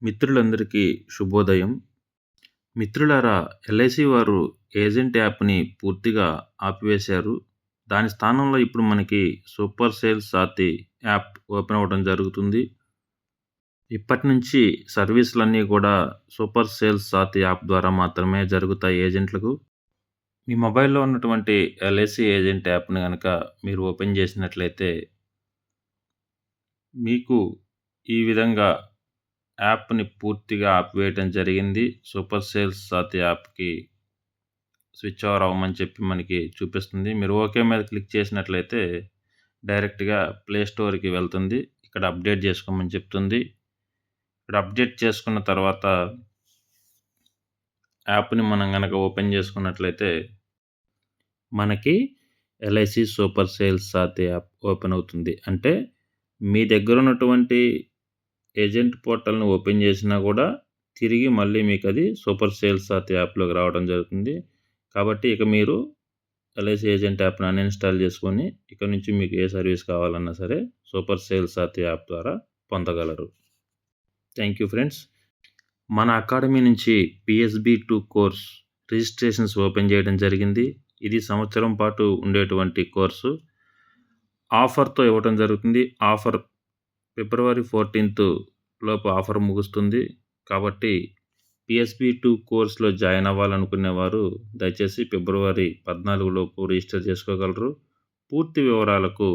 మిత్రులందరికీ శుభోదయం. మిత్రులారా, ఎల్ఐసి వారు ఏజెంట్ యాప్‌ని పూర్తిగా ఆపివేశారు. దాని స్థానంలో ఇప్పుడు మనకి super sales Saathi app open అవ్వడం జరుగుతుంది. ఇప్పటి నుంచి సర్వీసులన్నీ కూడా సూపర్ సేల్స్ సాతి యాప్ ద్వారా మాత్రమే జరుగుతాయి ఏజెంట్లకు. మీ మొబైల్‌లో ఉన్నటువంటి ఎల్ఐసి ఏజెంట్ యాప్‌ని గనక మీరు ఓపెన్ చేసినట్లయితే మీకు ఈ విధంగా యాప్‌ని పూర్తిగా ఆపివేయటం జరిగింది. సూపర్ సేల్స్ సాతి యాప్‌కి స్విచ్ ఓవర్ అవ్వమని చెప్పి మనకి చూపిస్తుంది. మీరు ఓకే మీద క్లిక్ చేసినట్లయితే డైరెక్ట్‌గా ప్లే స్టోర్‌కి వెళ్తుంది. ఇక్కడ అప్డేట్ చేసుకోమని చెప్తుంది. ఇక్కడ అప్డేట్ చేసుకున్న తర్వాత యాప్‌ని మనం గనక ఓపెన్ చేసుకున్నట్లయితే మనకి LIC super sales Saathi app open అవుతుంది. అంటే మీ దగ్గర ఉన్నటువంటి ఏజెంట్ పోర్టల్‌ని ఓపెన్ చేసినా కూడా తిరిగి మళ్ళీ మీకు అది సూపర్ సేల్స్ సాతి యాప్‌లోకి రావడం జరుగుతుంది. కాబట్టి ఇక మీరు ఎల్ఐసి ఏజెంట్ యాప్‌ని అన్‌ఇన్‌స్టాల్ చేసుకొని ఇక నుంచి మీకు ఏ సర్వీస్ కావాలన్నా సరే సూపర్ సేల్స్ సాతి యాప్ ద్వారా పొందగలరు. Thank you friends. మన అకాడమీ నుంచి PSB2 కోర్స్ రిజిస్ట్రేషన్స్ ఓపెన్ చేయడం జరిగింది. ఇది సంవత్సరం పాటు ఉండేటువంటి కోర్సు. ఆఫర్‌తో ఇవ్వడం జరుగుతుంది. ఆఫర్ ఫిబ్రవరి 14th లోపు ఆఫర్ ముగుస్తుంది. కాబట్టి PSB2 కోర్స్‌లో జాయిన్ అవ్వాలనుకునేవారు దయచేసి ఫిబ్రవరి 14 లోపు రిజిస్టర్ చేసుకోగలరు. పూర్తి వివరాలకు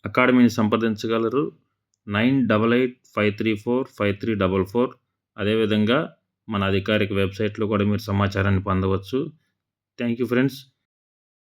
అకాడమీని సంప్రదించగలరు. 9885345344. అదేవిధంగా మన అధికారిక వెబ్సైట్లో కూడా మీరు సమాచారాన్ని పొందవచ్చు. Thank you friends.